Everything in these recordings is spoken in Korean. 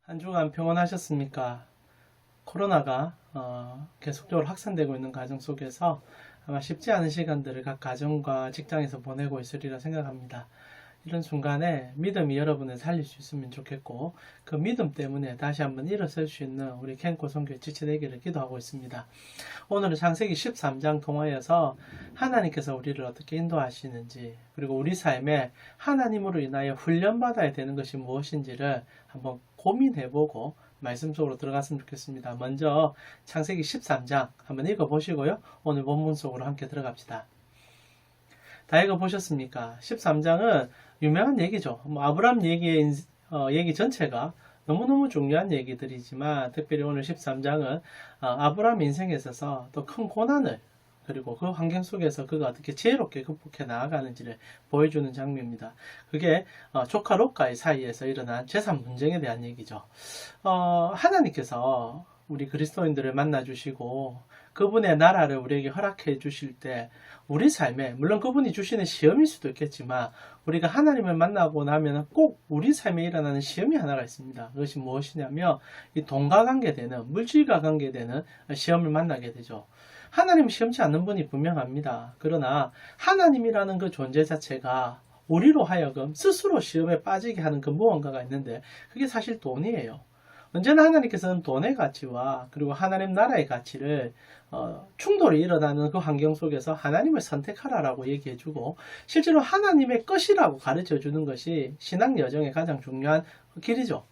한 주간 평온하셨습니까? 코로나가 계속적으로 확산되고 있는 과정 속에서 아마 쉽지 않은 시간들을 각 가정과 직장에서 보내고 있으리라 생각합니다. 이런 순간에 믿음이 여러분을 살릴 수 있으면 좋겠고, 그 믿음 때문에 다시 한번 일어설 수 있는 우리 캔코 선교회 지체되기를 기도하고 있습니다. 오늘은 창세기 13장 통하여서 하나님께서 우리를 어떻게 인도하시는지, 그리고 우리 삶에 하나님으로 인하여 훈련받아야 되는 것이 무엇인지를 한번 고민해보고 말씀 속으로 들어갔으면 좋겠습니다. 먼저 창세기 13장 한번 읽어보시고요. 오늘 본문 속으로 함께 들어갑시다. 다 읽어보셨습니까? 13장은 유명한 얘기죠. 아브라함 얘기 전체가 너무너무 중요한 얘기들이지만 특별히 오늘 13장은 아브라함 인생에 있어서 또 큰 고난을 그리고 그 환경 속에서 그가 어떻게 지혜롭게 극복해 나아가는지를 보여주는 장면입니다. 그게 조카 롯과의 사이에서 일어난 재산 분쟁에 대한 얘기죠. 하나님께서 우리 그리스도인들을 만나주시고 그분의 나라를 우리에게 허락해 주실 때 우리 삶에 물론 그분이 주시는 시험일 수도 있겠지만 우리가 하나님을 만나고 나면 꼭 우리 삶에 일어나는 시험이 하나가 있습니다. 그것이 무엇이냐면 이 돈과 관계되는 물질과 관계되는 시험을 만나게 되죠. 하나님 시험치 않는 분이 분명합니다. 그러나 하나님이라는 그 존재 자체가 우리로 하여금 스스로 시험에 빠지게 하는 그 무언가가 있는데 그게 사실 돈이에요. 언제나 하나님께서는 돈의 가치와 그리고 하나님 나라의 가치를 충돌이 일어나는 그 환경 속에서 하나님을 선택하라라고 얘기해주고 실제로 하나님의 것이라고 가르쳐주는 것이 신앙 여정의 가장 중요한 길이죠.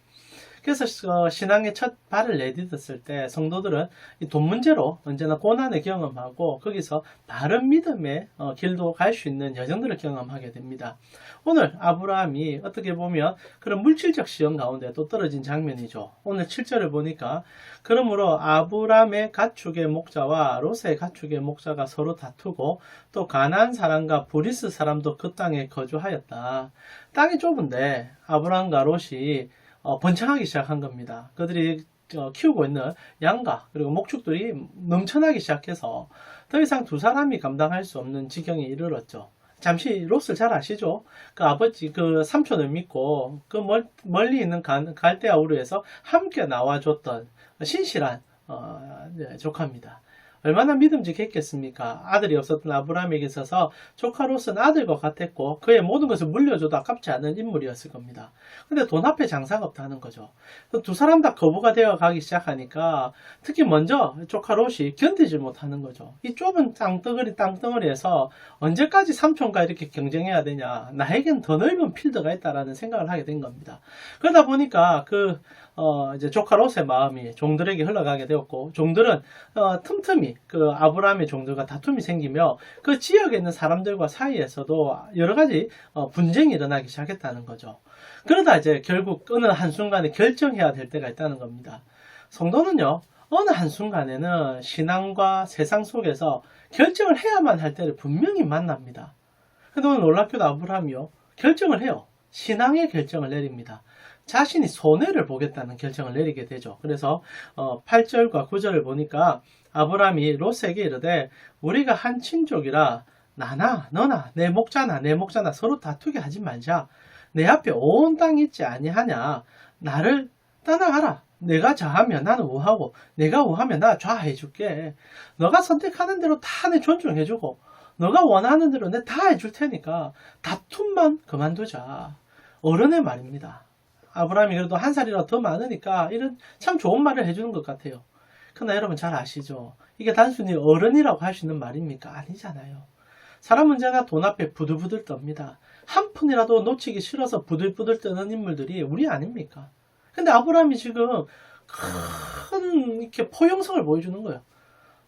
그래서 신앙의 첫 발을 내딛었을 때 성도들은 이 돈 문제로 언제나 고난을 경험하고 거기서 바른 믿음의 길도 갈 수 있는 여정들을 경험하게 됩니다. 오늘 아브라함이 어떻게 보면 그런 물질적 시험 가운데 또 떨어진 장면이죠. 오늘 7절을 보니까 그러므로 아브라함의 가축의 목자와 롯의 가축의 목자가 서로 다투고 또 가나안 사람과 브리스 사람도 그 땅에 거주하였다. 땅이 좁은데 아브라함과 롯이 번창하기 시작한 겁니다. 그들이 키우고 있는 양가 그리고 목축들이 넘쳐나기 시작해서 더 이상 두 사람이 감당할 수 없는 지경에 이르렀죠. 잠시 롯을 잘 아시죠? 그 아버지 그 삼촌을 믿고 그 멀리 있는 갈대아 우르에서 함께 나와줬던 신실한 조카입니다. 얼마나 믿음직했겠습니까? 아들이 없었던 아브라함에게 있어서 조카 롯은 아들과 같았고 그의 모든 것을 물려줘도 아깝지 않은 인물이었을 겁니다. 근데 돈 앞에 장사가 없다는 거죠. 두 사람 다 거부가 되어 가기 시작하니까 특히 먼저 조카 롯이 견디지 못하는 거죠. 이 좁은 땅덩어리에서 언제까지 삼촌과 이렇게 경쟁해야 되냐. 나에겐 더 넓은 필드가 있다라는 생각을 하게 된 겁니다. 그러다 보니까 이제 조카 롯의 마음이 종들에게 흘러가게 되었고 종들은 틈틈이 그 아브라함의 종들과 다툼이 생기며 그 지역에 있는 사람들과 사이에서도 여러 가지 분쟁이 일어나기 시작했다는 거죠. 그러다 이제 결국 어느 한순간에 결정해야 될 때가 있다는 겁니다. 성도는요, 어느 한순간에는 신앙과 세상 속에서 결정을 해야만 할 때를 분명히 만납니다. 근데 오늘 놀랍게도 아브라함이요, 결정을 해요. 신앙의 결정을 내립니다. 자신이 손해를 보겠다는 결정을 내리게 되죠. 그래서 8절과 9절을 보니까 아브라함이 롯에게 이르되 우리가 한 친족이라 나나 너나 내 목자나 서로 다투게 하지 말자. 내 앞에 온 땅이 있지 아니하냐. 나를 떠나가라. 내가 좌하면 나는 우하고 내가 우하면 나 좌해 줄게. 너가 선택하는 대로 다 내 존중해 주고 너가 원하는 대로 내 다 해줄 테니까 다툼만 그만두자. 어른의 말입니다. 아브라함이 그래도 한 살이라도 더 많으니까 이런 참 좋은 말을 해주는 것 같아요. 그러나 여러분 잘 아시죠? 이게 단순히 어른이라고 할 수 있는 말입니까? 아니잖아요. 사람 문제가 돈 앞에 부들부들 떱니다. 한 푼이라도 놓치기 싫어서 부들부들 뜨는 인물들이 우리 아닙니까? 근데 아브라함이 지금 큰 이렇게 포용성을 보여주는 거예요.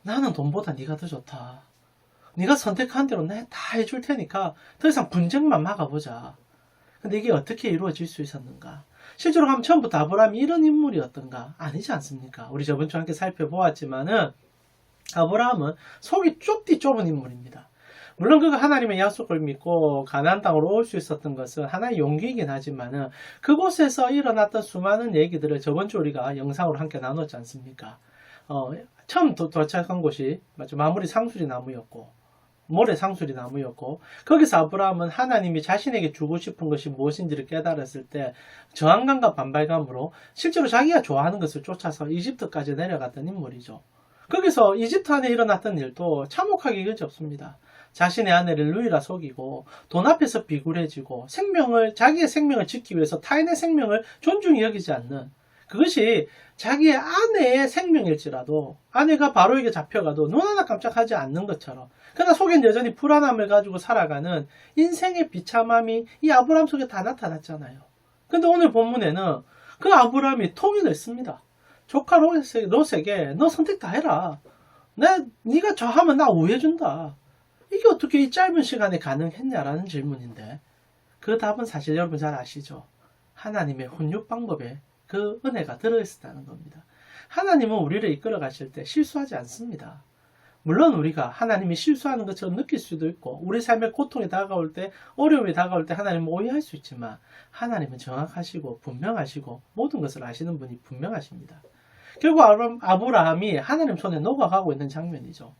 나는 돈보다 네가 더 좋다. 네가 선택한 대로 내가 다 해줄 테니까 더 이상 분쟁만 막아보자. 근데 이게 어떻게 이루어질 수 있었는가? 실제로 가면 처음부터 아브라함이 이런 인물이었던가? 아니지 않습니까? 우리 저번 주에 함께 살펴보았지만은 아브라함은 속이 좁디 좁은 인물입니다. 물론 그가 하나님의 약속을 믿고 가나안 땅으로 올 수 있었던 것은 하나의 용기이긴 하지만은 그곳에서 일어났던 수많은 얘기들을 저번 주 우리가 영상으로 함께 나눴지 않습니까? 처음 도착한 곳이 마무리 상수리 나무였고 모래상수리 나무였고, 거기서 아브라함은 하나님이 자신에게 주고 싶은 것이 무엇인지를 깨달았을 때 저항감과 반발감으로 실제로 자기가 좋아하는 것을 쫓아서 이집트까지 내려갔던 인물이죠. 거기서 이집트 안에 일어났던 일도 참혹하기 그지없습니다. 자신의 아내를 루이라 속이고 돈 앞에서 비굴해지고 자기의 생명을 지키기 위해서 타인의 생명을 존중히 여기지 않는, 그것이 자기의 아내의 생명일지라도 아내가 바로에게 잡혀가도 눈 하나 깜짝하지 않는 것처럼, 그러나 속엔 여전히 불안함을 가지고 살아가는 인생의 비참함이 이 아브라함 속에 다 나타났잖아요. 근데 오늘 본문에는 그 아브라함이 통일을 씁니다. 조카 롯에게 너 선택 다 해라. 네가 저 하면 나 우회해준다. 이게 어떻게 이 짧은 시간에 가능했냐라는 질문인데, 그 답은 사실 여러분 잘 아시죠? 하나님의 훈육 방법에 그 은혜가 들어있었다는 겁니다. 하나님은 우리를 이끌어 가실 때 실수하지 않습니다. 물론 우리가 하나님이 실수하는 것처럼 느낄 수도 있고, 우리 삶의 고통이 다가올 때, 어려움이 다가올 때 하나님은 오해할 수 있지만, 하나님은 정확하시고 분명하시고 모든 것을 아시는 분이 분명하십니다. 결국 아브라함이 하나님 손에 녹아가고 있는 장면이죠.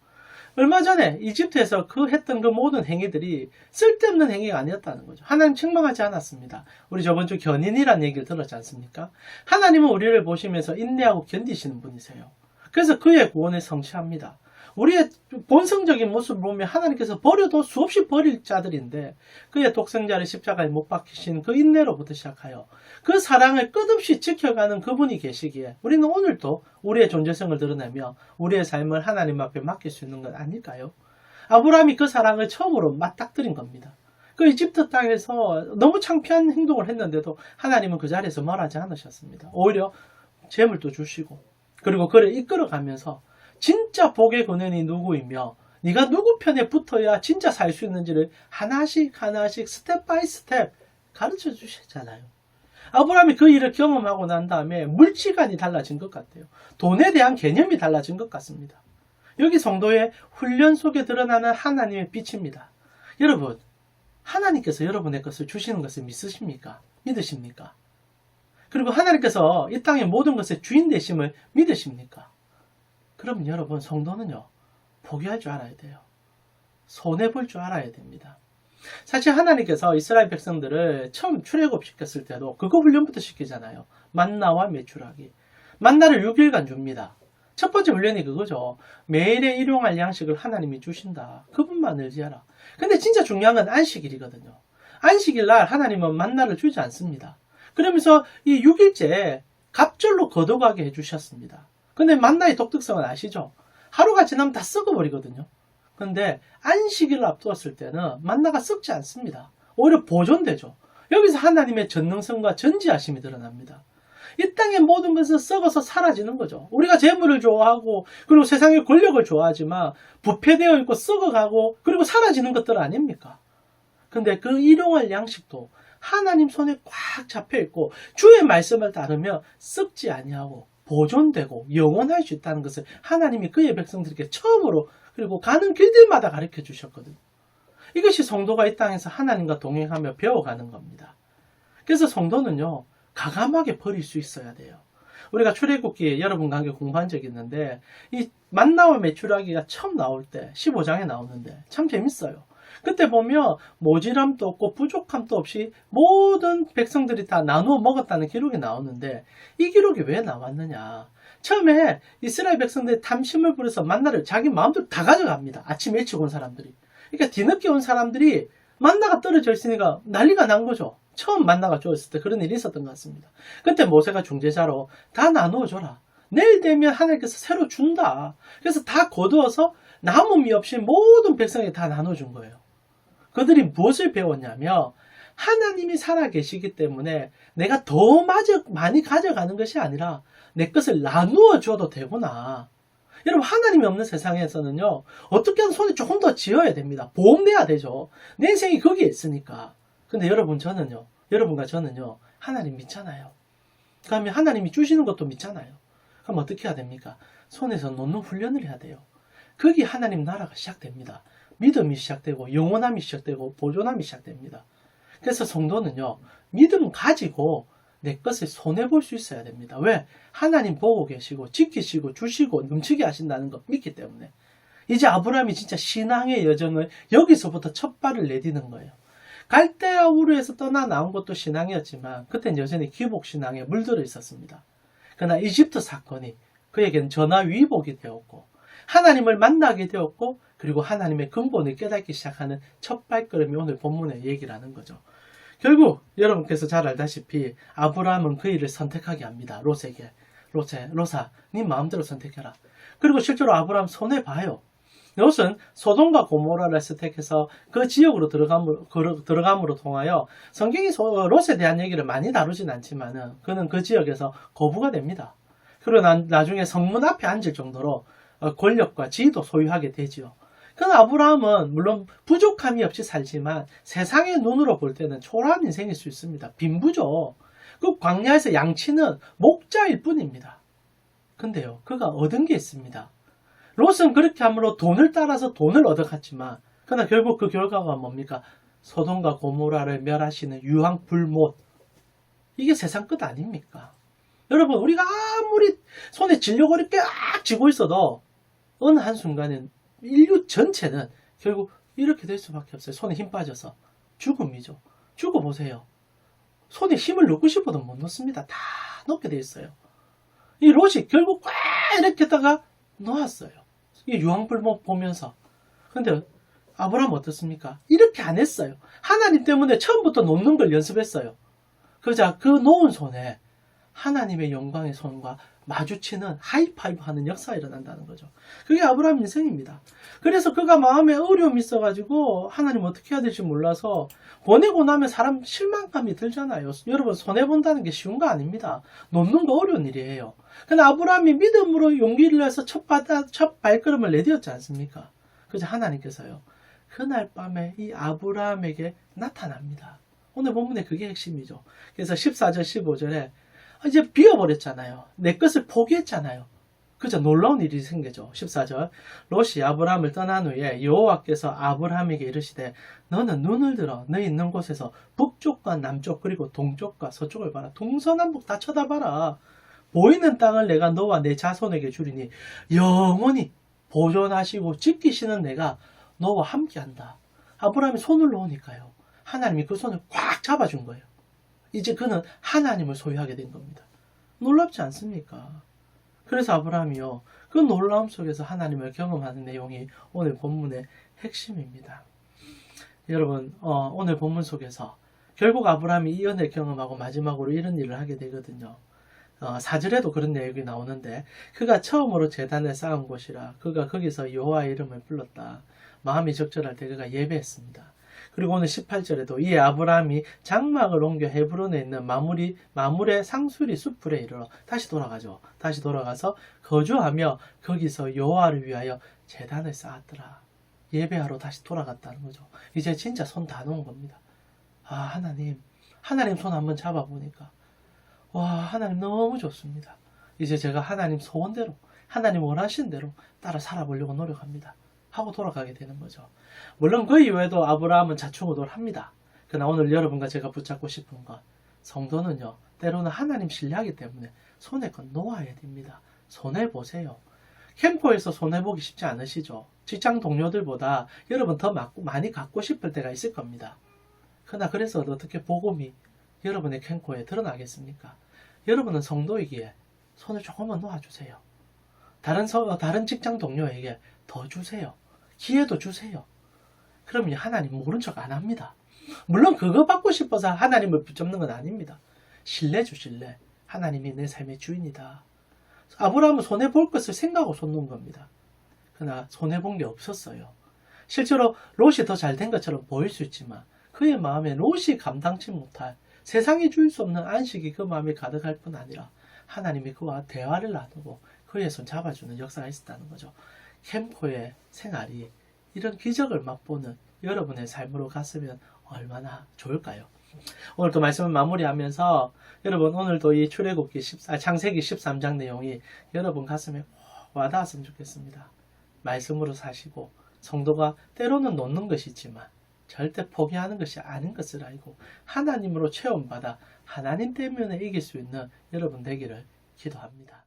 얼마 전에 이집트에서 했던 그 모든 행위들이 쓸데없는 행위가 아니었다는 거죠. 하나님 책망하지 않았습니다. 우리 저번 주 견인이라는 얘기를 들었지 않습니까? 하나님은 우리를 보시면서 인내하고 견디시는 분이세요. 그래서 그의 구원을 성취합니다. 우리의 본성적인 모습을 보면 하나님께서 버려도 수없이 버릴 자들인데, 그의 독생자를 십자가에 못 박히신 그 인내로부터 시작하여 그 사랑을 끝없이 지켜가는 그분이 계시기에 우리는 오늘도 우리의 존재성을 드러내며 우리의 삶을 하나님 앞에 맡길 수 있는 것 아닐까요? 아브라함이 그 사랑을 처음으로 맞닥뜨린 겁니다. 그 이집트 땅에서 너무 창피한 행동을 했는데도 하나님은 그 자리에서 말하지 않으셨습니다. 오히려 재물도 주시고, 그리고 그를 이끌어가면서 진짜 복의 근원이 누구이며 네가 누구 편에 붙어야 진짜 살 수 있는지를 하나씩 스텝 바이 스텝 가르쳐 주셨잖아요. 아브라함이 그 일을 경험하고 난 다음에 물지간이 달라진 것 같아요. 돈에 대한 개념이 달라진 것 같습니다. 여기 성도의 훈련 속에 드러나는 하나님의 빛입니다. 여러분, 하나님께서 여러분의 것을 주시는 것을 믿으십니까? 그리고 하나님께서 이 땅의 모든 것의 주인 되심을 믿으십니까? 그러면 여러분, 성도는요, 포기할 줄 알아야 돼요. 손해볼 줄 알아야 됩니다. 사실 하나님께서 이스라엘 백성들을 처음 출애굽시켰을 때도 그거 훈련부터 시키잖아요. 만나와 메추라기. 만나를 6일간 줍니다. 첫 번째 훈련이 그거죠. 매일의 일용할 양식을 하나님이 주신다. 그분만 의지하라. 근데 진짜 중요한 건 안식일이거든요. 안식일 날 하나님은 만나를 주지 않습니다. 그러면서 이 6일째 갑절로 거둬가게 해주셨습니다. 근데 만나의 독특성은 아시죠? 하루가 지나면 다 썩어버리거든요. 근데 안식일을 앞두었을 때는 만나가 썩지 않습니다. 오히려 보존되죠. 여기서 하나님의 전능성과 전지하심이 드러납니다. 이 땅의 모든 것은 썩어서 사라지는 거죠. 우리가 재물을 좋아하고 그리고 세상의 권력을 좋아하지만 부패되어 있고 썩어가고 그리고 사라지는 것들 아닙니까? 근데 그 일용할 양식도 하나님 손에 꽉 잡혀있고 주의 말씀을 따르며 썩지 아니하고 보존되고 영원할 수 있다는 것을 하나님이 그의 백성들에게 처음으로 그리고 가는 길들마다 가르쳐 주셨거든요. 이것이 성도가 이 땅에서 하나님과 동행하며 배워가는 겁니다. 그래서 성도는요, 가감하게 버릴 수 있어야 돼요. 우리가 출애굽기에 여러분과 함께 공부한 적이 있는데 이 만나와 메추라기가 처음 나올 때 15장에 나오는데 참 재밌어요. 그때 보면 모질함도 없고 부족함도 없이 모든 백성들이 다 나누어 먹었다는 기록이 나오는데, 이 기록이 왜 나왔느냐? 처음에 이스라엘 백성들이 탐심을 부려서 만나를 자기 마음대로 다 가져갑니다. 아침 일찍 온 사람들이. 그러니까 뒤늦게 온 사람들이 만나가 떨어져 있으니까 난리가 난 거죠. 처음 만나가 주어졌을 때 그런 일이 있었던 것 같습니다. 그때 모세가 중재자로 다 나누어 줘라. 내일 되면 하나님께서 새로 준다. 그래서 다 거두어서 남음이 없이 모든 백성에게 다 나눠준 거예요. 그들이 무엇을 배웠냐면 하나님이 살아계시기 때문에 내가 더 많이 가져가는 것이 아니라 내 것을 나누어 줘도 되구나. 여러분, 하나님이 없는 세상에서는요, 어떻게 하든 손에 조금 더 쥐어야 됩니다. 보험내야 되죠. 내 인생이 거기에 있으니까. 근데 여러분과 저는요, 하나님 믿잖아요. 그러면 하나님이 주시는 것도 믿잖아요. 그럼 어떻게 해야 됩니까? 손에서 놓는 훈련을 해야 돼요. 거기 하나님 나라가 시작됩니다. 믿음이 시작되고 영원함이 시작되고 보존함이 시작됩니다. 그래서 성도는요, 믿음 가지고 내 것을 손해볼 수 있어야 됩니다. 왜? 하나님 보고 계시고 지키시고 주시고 넘치게 하신다는 거 믿기 때문에. 이제 아브라함이 진짜 신앙의 여정을 여기서부터 첫 발을 내디는 거예요. 갈대아 우르에서 떠나 나온 것도 신앙이었지만 그때는 여전히 기복신앙에 물들어 있었습니다. 그러나 이집트 사건이 그에게는 전화위복이 되었고 하나님을 만나게 되었고 그리고 하나님의 근본을 깨닫기 시작하는 첫 발걸음이 오늘 본문의 얘기라는 거죠. 결국 여러분께서 잘 알다시피 아브라함은 그 일을 선택하게 합니다. 롯에게. 롯아, 네 마음대로 선택해라. 그리고 실제로 아브라함 손해봐요. 롯은 소돔과 고모라를 선택해서 그 지역으로 들어감으로 통하여 성경이 롯에 대한 얘기를 많이 다루진 않지만은 그는 그 지역에서 거부가 됩니다. 그리고 나중에 성문 앞에 앉을 정도로 권력과 지위도 소유하게 되지요. 그러나 아브라함은 물론 부족함이 없이 살지만 세상의 눈으로 볼 때는 초라한 인생일 수 있습니다. 빈부죠. 그 광야에서 양치는 목자일 뿐입니다. 근데요, 그가 얻은 게 있습니다. 롯은 그렇게 함으로 돈을 따라서 돈을 얻어갔지만 그러나 결국 그 결과가 뭡니까? 소돔과 고모라를 멸하시는 유황불못. 이게 세상 끝 아닙니까? 여러분, 우리가 아무리 손에 진려고리 꽉 쥐고 있어도 어느 한순간엔 인류 전체는 결국 이렇게 될 수밖에 없어요. 손에 힘 빠져서. 죽음이죠. 죽어보세요. 손에 힘을 넣고 싶어도 못 넣습니다. 다 넣게 돼 있어요. 이 롯이 결국 꽉 이렇게 했다가 놓았어요. 이 유황불못 보면서. 근데 아브라함 어떻습니까? 이렇게 안 했어요. 하나님 때문에 처음부터 놓는 걸 연습했어요. 그러자 그 놓은 손에 하나님의 영광의 손과 마주치는 하이파이브 하는 역사가 일어난다는 거죠. 그게 아브라함 인생입니다. 그래서 그가 마음에 어려움이 있어가지고 하나님 어떻게 해야 될지 몰라서 보내고 나면 사람 실망감이 들잖아요. 여러분, 손해본다는 게 쉬운 거 아닙니다. 놓는 거 어려운 일이에요. 근데 아브라함이 믿음으로 용기를 내서 첫 발걸음을 내디뎠지 않습니까? 그래서 하나님께서요, 그날 밤에 이 아브라함에게 나타납니다. 오늘 본문에 그게 핵심이죠. 그래서 14절 15절에 이제 비워버렸잖아요. 내 것을 포기했잖아요. 그죠? 놀라운 일이 생기죠. 14절. 롯이 아브라함을 떠난 후에 여호와께서 아브라함에게 이르시되 너는 눈을 들어 너 있는 곳에서 북쪽과 남쪽 그리고 동쪽과 서쪽을 봐라. 동서남북 다 쳐다봐라. 보이는 땅을 내가 너와 내 자손에게 주리니 영원히 보존하시고 지키시는 내가 너와 함께한다. 아브라함이 손을 놓으니까요, 하나님이 그 손을 꽉 잡아준 거예요. 이제 그는 하나님을 소유하게 된 겁니다. 놀랍지 않습니까? 그래서 아브라함이요, 그 놀라움 속에서 하나님을 경험하는 내용이 오늘 본문의 핵심입니다. 여러분, 오늘 본문 속에서 결국 아브라함이 이 은혜를 경험하고 마지막으로 이런 일을 하게 되거든요. 4절에도 그런 내용이 나오는데 그가 처음으로 제단을 쌓은 곳이라 그가 거기서 여호와의 이름을 불렀다. 마음이 적절할 때 그가 예배했습니다. 그리고 오늘 18절에도 이에 아브라함이 장막을 옮겨 헤브론에 있는 마물의 상수리 숲풀에 이르러 다시 돌아가죠. 다시 돌아가서 거주하며 거기서 여호와를 위하여 제단을 쌓았더라. 예배하러 다시 돌아갔다는 거죠. 이제 진짜 손 다 놓은 겁니다. 아, 하나님 손 한번 잡아보니까 와, 하나님 너무 좋습니다. 이제 제가 하나님 소원대로, 하나님 원하시는 대로 따라 살아보려고 노력합니다. 하고 돌아가게 되는 거죠. 물론 그 이외에도 아브라함은 자충우돌 합니다. 그러나 오늘 여러분과 제가 붙잡고 싶은 건, 성도는요, 때로는 하나님 신뢰하기 때문에 손에 건 놓아야 됩니다. 손해보세요. 캠코에서 손해보기 쉽지 않으시죠? 직장 동료들보다 여러분 더 많이 갖고 싶을 때가 있을 겁니다. 그러나 그래서 어떻게 복음이 여러분의 캠코에 드러나겠습니까? 여러분은 성도이기에 손을 조금만 놓아주세요. 다른 직장 동료에게 더 주세요. 기회도 주세요. 그러면 하나님 모른 척 안 합니다. 물론 그거 받고 싶어서 하나님을 붙잡는 건 아닙니다. 신뢰죠, 신뢰. 하나님이 내 삶의 주인이다. 아브라함은 손해볼 것을 생각하고 손 놓은 겁니다. 그러나 손해본 게 없었어요. 실제로 롯이 더 잘 된 것처럼 보일 수 있지만 그의 마음에 롯이 감당치 못할, 세상이 줄 수 없는 안식이 그 마음에 가득할 뿐 아니라 하나님이 그와 대화를 나누고 그의 손 잡아주는 역사가 있었다는 거죠. 캠코의 생활이 이런 기적을 맛보는 여러분의 삶으로 갔으면 얼마나 좋을까요? 오늘도 말씀을 마무리하면서 여러분, 오늘도 이 출애굽기 창세기 13장 내용이 여러분 가슴에 꼭 와닿았으면 좋겠습니다. 말씀으로 사시고 성도가 때로는 놓는 것이 있지만 절대 포기하는 것이 아닌 것을 알고 하나님으로 체험받아 하나님 때문에 이길 수 있는 여러분 되기를 기도합니다.